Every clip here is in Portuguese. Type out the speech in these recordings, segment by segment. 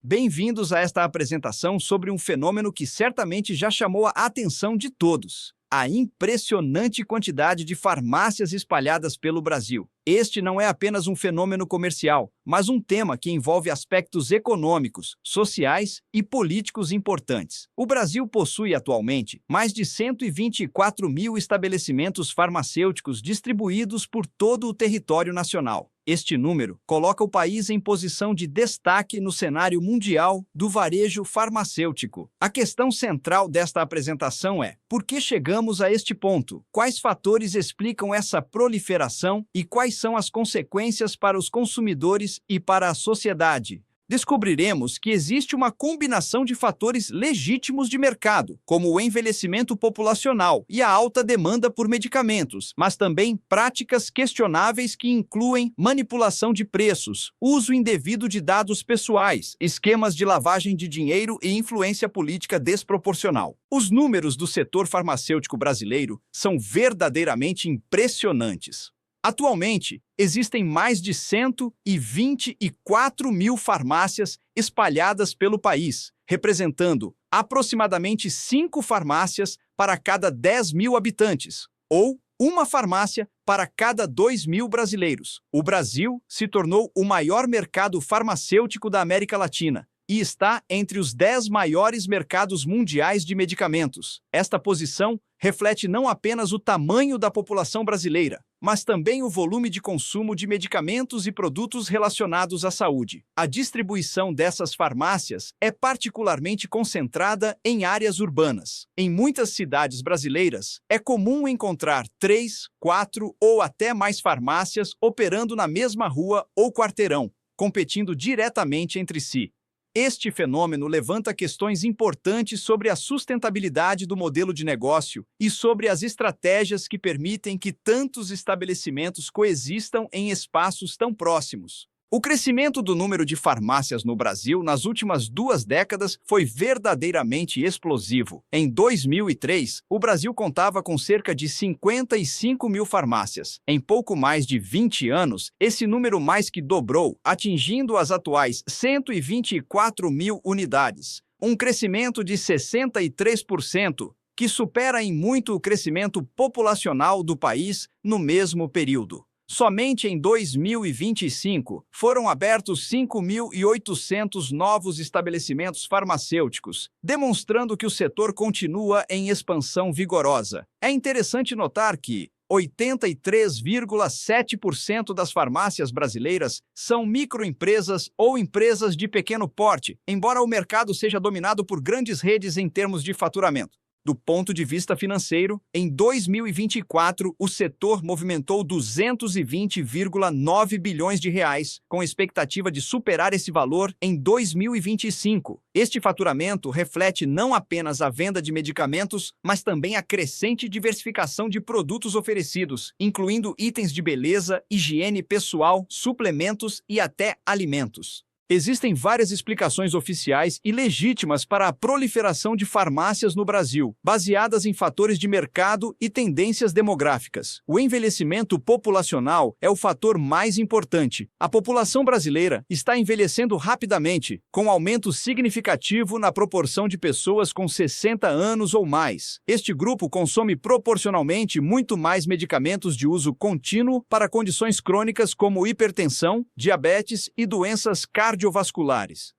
Bem-vindos a esta apresentação sobre um fenômeno que certamente já chamou a atenção de todos: a impressionante quantidade de farmácias espalhadas pelo Brasil. Este não é apenas um fenômeno comercial, mas um tema que envolve aspectos econômicos, sociais e políticos importantes. O Brasil possui atualmente mais de 124 mil estabelecimentos farmacêuticos distribuídos por todo o território nacional. Este número coloca o país em posição de destaque no cenário mundial do varejo farmacêutico. A questão central desta apresentação é: por que chegamos a este ponto? Quais fatores explicam essa proliferação e quais são as consequências para os consumidores e para a sociedade? Descobriremos que existe uma combinação de fatores legítimos de mercado, como o envelhecimento populacional e a alta demanda por medicamentos, mas também práticas questionáveis que incluem manipulação de preços, uso indevido de dados pessoais, esquemas de lavagem de dinheiro e influência política desproporcional. Os números do setor farmacêutico brasileiro são verdadeiramente impressionantes. Atualmente, existem mais de 124 mil farmácias espalhadas pelo país, representando aproximadamente 5 farmácias para cada 10 mil habitantes, ou uma farmácia para cada 2 mil brasileiros. O Brasil se tornou o maior mercado farmacêutico da América Latina e está entre os 10 maiores mercados mundiais de medicamentos. Esta posição reflete não apenas o tamanho da população brasileira, mas também o volume de consumo de medicamentos e produtos relacionados à saúde. A distribuição dessas farmácias é particularmente concentrada em áreas urbanas. Em muitas cidades brasileiras, é comum encontrar 3, 4 ou até mais farmácias operando na mesma rua ou quarteirão, competindo diretamente entre si. Este fenômeno levanta questões importantes sobre a sustentabilidade do modelo de negócio e sobre as estratégias que permitem que tantos estabelecimentos coexistam em espaços tão próximos. O crescimento do número de farmácias no Brasil nas últimas 2 décadas foi verdadeiramente explosivo. Em 2003, o Brasil contava com cerca de 55 mil farmácias. Em pouco mais de 20 anos, esse número mais que dobrou, atingindo as atuais 124 mil unidades. Um crescimento de 63%, que supera em muito o crescimento populacional do país no mesmo período. Somente em 2025, foram abertos 5.800 novos estabelecimentos farmacêuticos, demonstrando que o setor continua em expansão vigorosa. É interessante notar que 83,7% das farmácias brasileiras são microempresas ou empresas de pequeno porte, embora o mercado seja dominado por grandes redes em termos de faturamento. Do ponto de vista financeiro, em 2024, o setor movimentou 220,9 bilhões de reais, com expectativa de superar esse valor em 2025. Este faturamento reflete não apenas a venda de medicamentos, mas também a crescente diversificação de produtos oferecidos, incluindo itens de beleza, higiene pessoal, suplementos e até alimentos. Existem várias explicações oficiais e legítimas para a proliferação de farmácias no Brasil, baseadas em fatores de mercado e tendências demográficas. O envelhecimento populacional é o fator mais importante. A população brasileira está envelhecendo rapidamente, com aumento significativo na proporção de pessoas com 60 anos ou mais. Este grupo consome proporcionalmente muito mais medicamentos de uso contínuo para condições crônicas como hipertensão, diabetes e doenças cardiovasculares.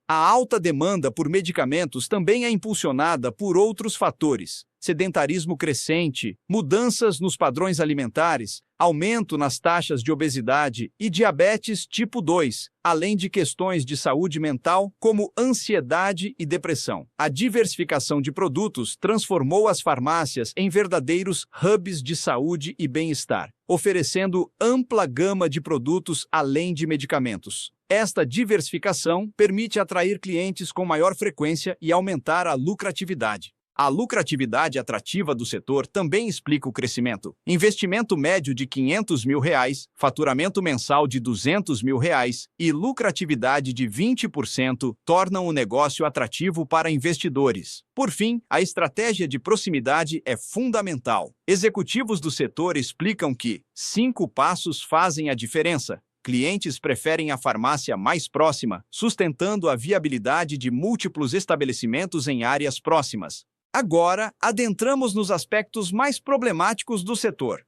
A alta demanda por medicamentos também é impulsionada por outros fatores: sedentarismo crescente, mudanças nos padrões alimentares, aumento nas taxas de obesidade e diabetes tipo 2, além de questões de saúde mental, como ansiedade e depressão. A diversificação de produtos transformou as farmácias em verdadeiros hubs de saúde e bem-estar, oferecendo ampla gama de produtos além de medicamentos. Esta diversificação permite atrair clientes com maior frequência e aumentar a lucratividade. A lucratividade atrativa do setor também explica o crescimento. Investimento médio de R$500 mil, faturamento mensal de R$200 mil e lucratividade de 20% tornam o negócio atrativo para investidores. Por fim, a estratégia de proximidade é fundamental. Executivos do setor explicam que 5 passos fazem a diferença. Clientes preferem a farmácia mais próxima, sustentando a viabilidade de múltiplos estabelecimentos em áreas próximas. Agora, adentramos nos aspectos mais problemáticos do setor.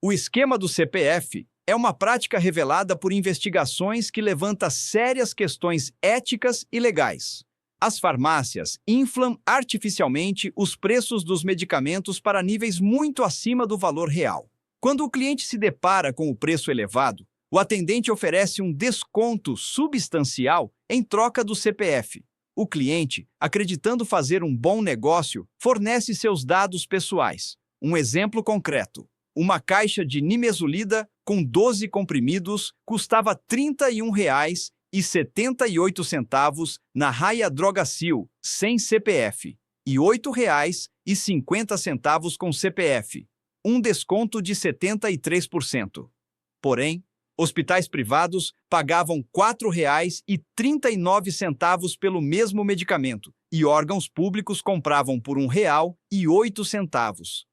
O esquema do CPF é uma prática revelada por investigações que levanta sérias questões éticas e legais. As farmácias inflam artificialmente os preços dos medicamentos para níveis muito acima do valor real. Quando o cliente se depara com o preço elevado, o atendente oferece um desconto substancial em troca do CPF. O cliente, acreditando fazer um bom negócio, fornece seus dados pessoais. Um exemplo concreto: uma caixa de nimesulida com 12 comprimidos custava R$ 31,78 na Raia Drogasil, sem CPF, e R$ 8,50 com CPF, um desconto de 73%. Porém, hospitais privados pagavam R$ 4,39 pelo mesmo medicamento e órgãos públicos compravam por R$ 1,08.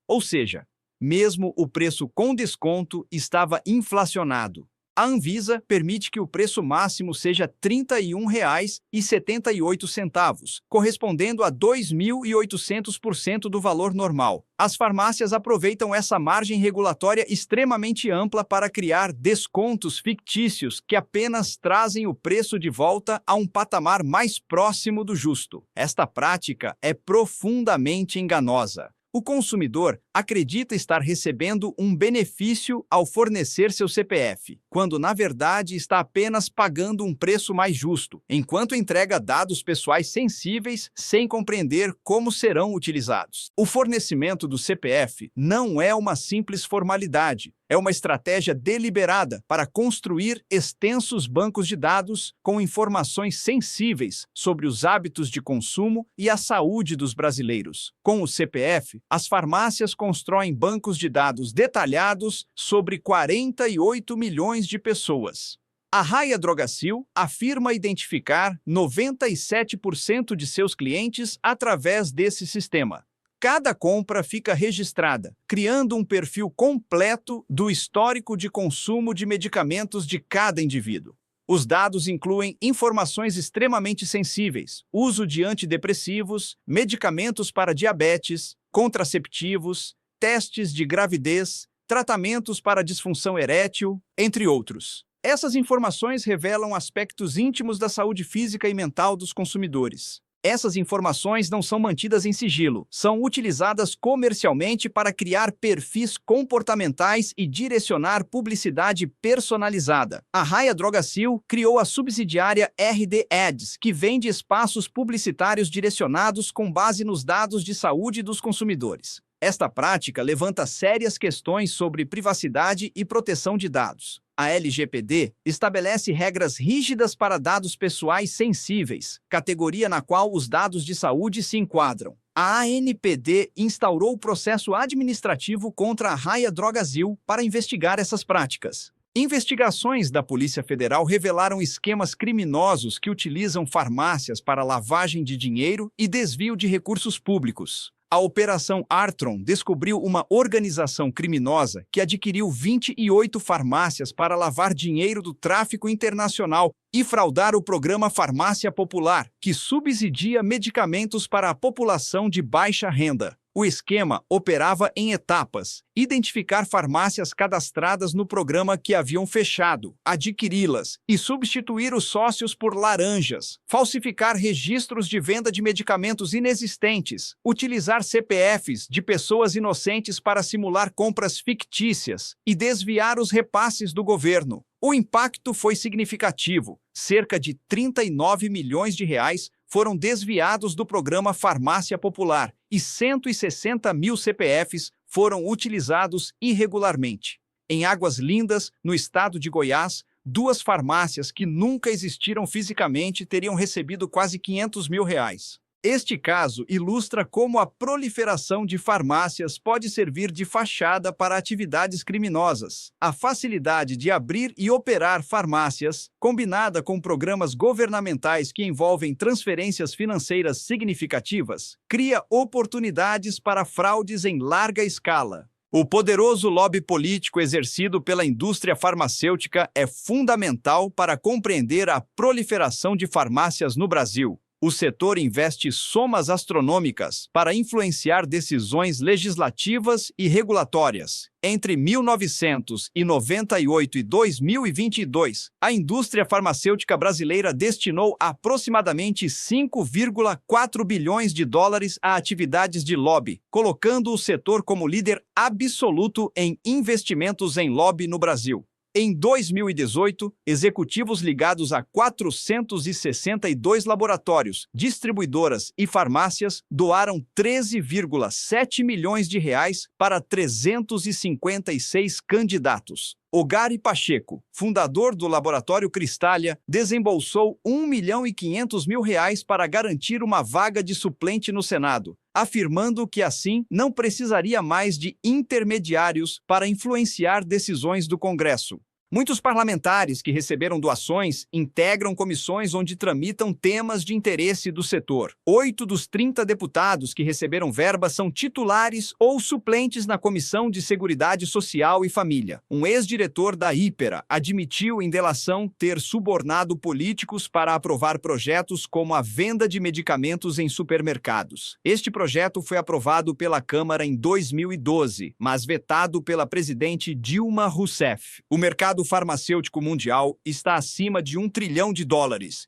Ou seja, mesmo o preço com desconto estava inflacionado. A Anvisa permite que o preço máximo seja R$ 31,78, correspondendo a 2.800% do valor normal. As farmácias aproveitam essa margem regulatória extremamente ampla para criar descontos fictícios que apenas trazem o preço de volta a um patamar mais próximo do justo. Esta prática é profundamente enganosa. O consumidor acredita estar recebendo um benefício ao fornecer seu CPF, quando na verdade está apenas pagando um preço mais justo, enquanto entrega dados pessoais sensíveis sem compreender como serão utilizados. O fornecimento do CPF não é uma simples formalidade. É uma estratégia deliberada para construir extensos bancos de dados com informações sensíveis sobre os hábitos de consumo e a saúde dos brasileiros. Com o CPF, as farmácias constroem bancos de dados detalhados sobre 48 milhões de pessoas. A Raia Drogasil afirma identificar 97% de seus clientes através desse sistema. Cada compra fica registrada, criando um perfil completo do histórico de consumo de medicamentos de cada indivíduo. Os dados incluem informações extremamente sensíveis: uso de antidepressivos, medicamentos para diabetes, contraceptivos, testes de gravidez, tratamentos para disfunção erétil, entre outros. Essas informações revelam aspectos íntimos da saúde física e mental dos consumidores. Essas informações não são mantidas em sigilo, são utilizadas comercialmente para criar perfis comportamentais e direcionar publicidade personalizada. A Raia Drogasil criou a subsidiária RD Ads, que vende espaços publicitários direcionados com base nos dados de saúde dos consumidores. Esta prática levanta sérias questões sobre privacidade e proteção de dados. A LGPD estabelece regras rígidas para dados pessoais sensíveis, categoria na qual os dados de saúde se enquadram. A ANPD instaurou o processo administrativo contra a Raia Drogasil para investigar essas práticas. Investigações da Polícia Federal revelaram esquemas criminosos que utilizam farmácias para lavagem de dinheiro e desvio de recursos públicos. A Operação Artron descobriu uma organização criminosa que adquiriu 28 farmácias para lavar dinheiro do tráfico internacional e fraudar o programa Farmácia Popular, que subsidia medicamentos para a população de baixa renda. O esquema operava em etapas: identificar farmácias cadastradas no programa que haviam fechado, adquiri-las e substituir os sócios por laranjas, falsificar registros de venda de medicamentos inexistentes, utilizar CPFs de pessoas inocentes para simular compras fictícias e desviar os repasses do governo. O impacto foi significativo: cerca de 39 milhões de reais foram desviados do programa Farmácia Popular e 160 mil CPFs foram utilizados irregularmente. Em Águas Lindas, no estado de Goiás, 2 farmácias que nunca existiram fisicamente teriam recebido quase 500 mil reais. Este caso ilustra como a proliferação de farmácias pode servir de fachada para atividades criminosas. A facilidade de abrir e operar farmácias, combinada com programas governamentais que envolvem transferências financeiras significativas, cria oportunidades para fraudes em larga escala. O poderoso lobby político exercido pela indústria farmacêutica é fundamental para compreender a proliferação de farmácias no Brasil. O setor investe somas astronômicas para influenciar decisões legislativas e regulatórias. Entre 1998 e 2022, a indústria farmacêutica brasileira destinou aproximadamente 5,4 bilhões de dólares a atividades de lobby, colocando o setor como líder absoluto em investimentos em lobby no Brasil. Em 2018, executivos ligados a 462 laboratórios, distribuidoras e farmácias doaram 13,7 milhões de reais para 356 candidatos. Ogari Pacheco, fundador do Laboratório Cristália, desembolsou R$ 1.500.000 para garantir uma vaga de suplente no Senado, afirmando que assim não precisaria mais de intermediários para influenciar decisões do Congresso. Muitos parlamentares que receberam doações integram comissões onde tramitam temas de interesse do setor. 8 dos 30 deputados que receberam verba são titulares ou suplentes na Comissão de Seguridade Social e Família. Um ex-diretor da Hypera admitiu em delação ter subornado políticos para aprovar projetos como a venda de medicamentos em supermercados. Este projeto foi aprovado pela Câmara em 2012, mas vetado pela presidente Dilma Rousseff. O mercado farmacêutico mundial está acima de US$ 1 trilhão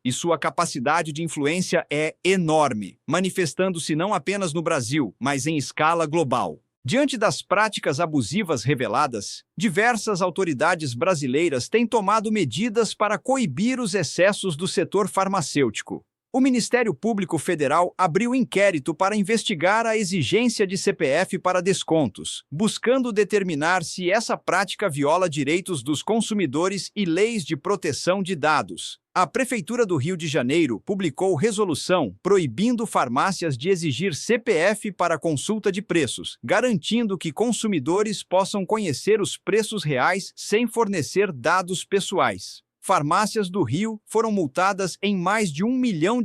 e sua capacidade de influência é enorme, manifestando-se não apenas no Brasil, mas em escala global. Diante das práticas abusivas reveladas, diversas autoridades brasileiras têm tomado medidas para coibir os excessos do setor farmacêutico. O Ministério Público Federal abriu inquérito para investigar a exigência de CPF para descontos, buscando determinar se essa prática viola direitos dos consumidores e leis de proteção de dados. A Prefeitura do Rio de Janeiro publicou resolução proibindo farmácias de exigir CPF para consulta de preços, garantindo que consumidores possam conhecer os preços reais sem fornecer dados pessoais. Farmácias do Rio foram multadas em mais de R$ 1 milhão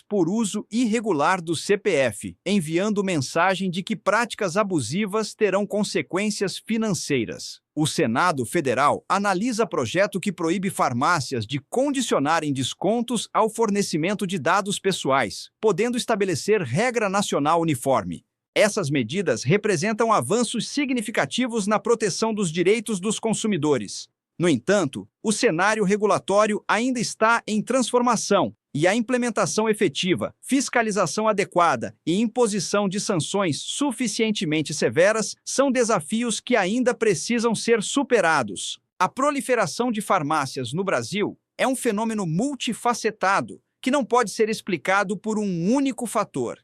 por uso irregular do CPF, enviando mensagem de que práticas abusivas terão consequências financeiras. O Senado Federal analisa projeto que proíbe farmácias de condicionarem descontos ao fornecimento de dados pessoais, podendo estabelecer regra nacional uniforme. Essas medidas representam avanços significativos na proteção dos direitos dos consumidores. No entanto, o cenário regulatório ainda está em transformação e a implementação efetiva, fiscalização adequada e imposição de sanções suficientemente severas são desafios que ainda precisam ser superados. A proliferação de farmácias no Brasil é um fenômeno multifacetado que não pode ser explicado por um único fator.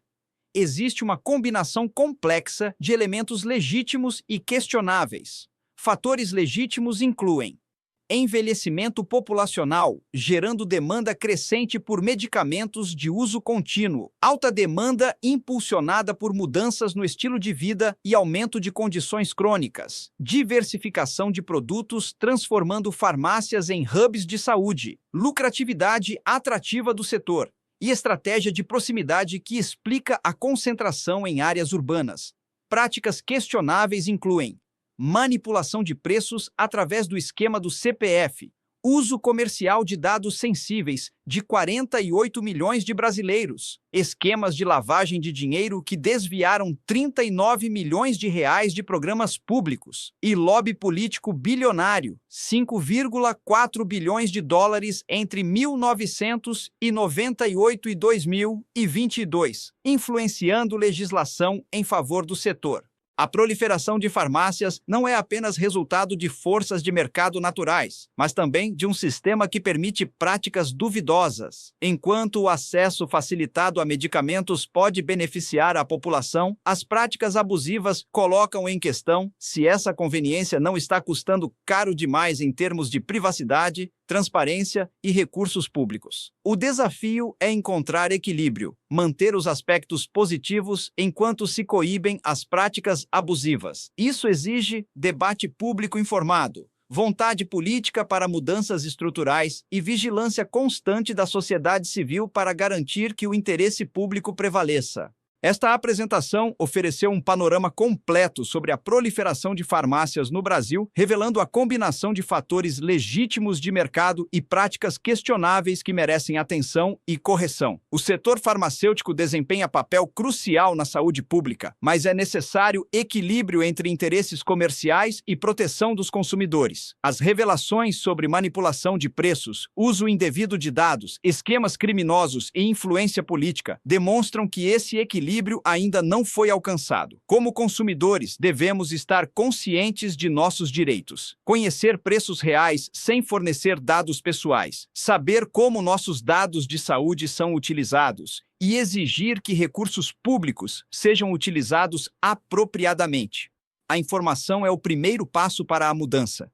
Existe uma combinação complexa de elementos legítimos e questionáveis. Fatores legítimos incluem envelhecimento populacional, gerando demanda crescente por medicamentos de uso contínuo, alta demanda impulsionada por mudanças no estilo de vida e aumento de condições crônicas, diversificação de produtos transformando farmácias em hubs de saúde, lucratividade atrativa do setor e estratégia de proximidade que explica a concentração em áreas urbanas. Práticas questionáveis incluem manipulação de preços através do esquema do CPF, uso comercial de dados sensíveis de 48 milhões de brasileiros, esquemas de lavagem de dinheiro que desviaram 39 milhões de reais de programas públicos e lobby político bilionário, 5,4 bilhões de dólares entre 1998 e 2022, influenciando legislação em favor do setor. A proliferação de farmácias não é apenas resultado de forças de mercado naturais, mas também de um sistema que permite práticas duvidosas. Enquanto o acesso facilitado a medicamentos pode beneficiar a população, as práticas abusivas colocam em questão se essa conveniência não está custando caro demais em termos de privacidade, transparência e recursos públicos. O desafio é encontrar equilíbrio, manter os aspectos positivos enquanto se coíbem as práticas abusivas. Isso exige debate público informado, vontade política para mudanças estruturais e vigilância constante da sociedade civil para garantir que o interesse público prevaleça. Esta apresentação ofereceu um panorama completo sobre a proliferação de farmácias no Brasil, revelando a combinação de fatores legítimos de mercado e práticas questionáveis que merecem atenção e correção. O setor farmacêutico desempenha papel crucial na saúde pública, mas é necessário equilíbrio entre interesses comerciais e proteção dos consumidores. As revelações sobre manipulação de preços, uso indevido de dados, esquemas criminosos e influência política demonstram que esse equilíbrio ainda não foi alcançado. Como consumidores, devemos estar conscientes de nossos direitos, conhecer preços reais sem fornecer dados pessoais, saber como nossos dados de saúde são utilizados e exigir que recursos públicos sejam utilizados apropriadamente. A informação é o primeiro passo para a mudança.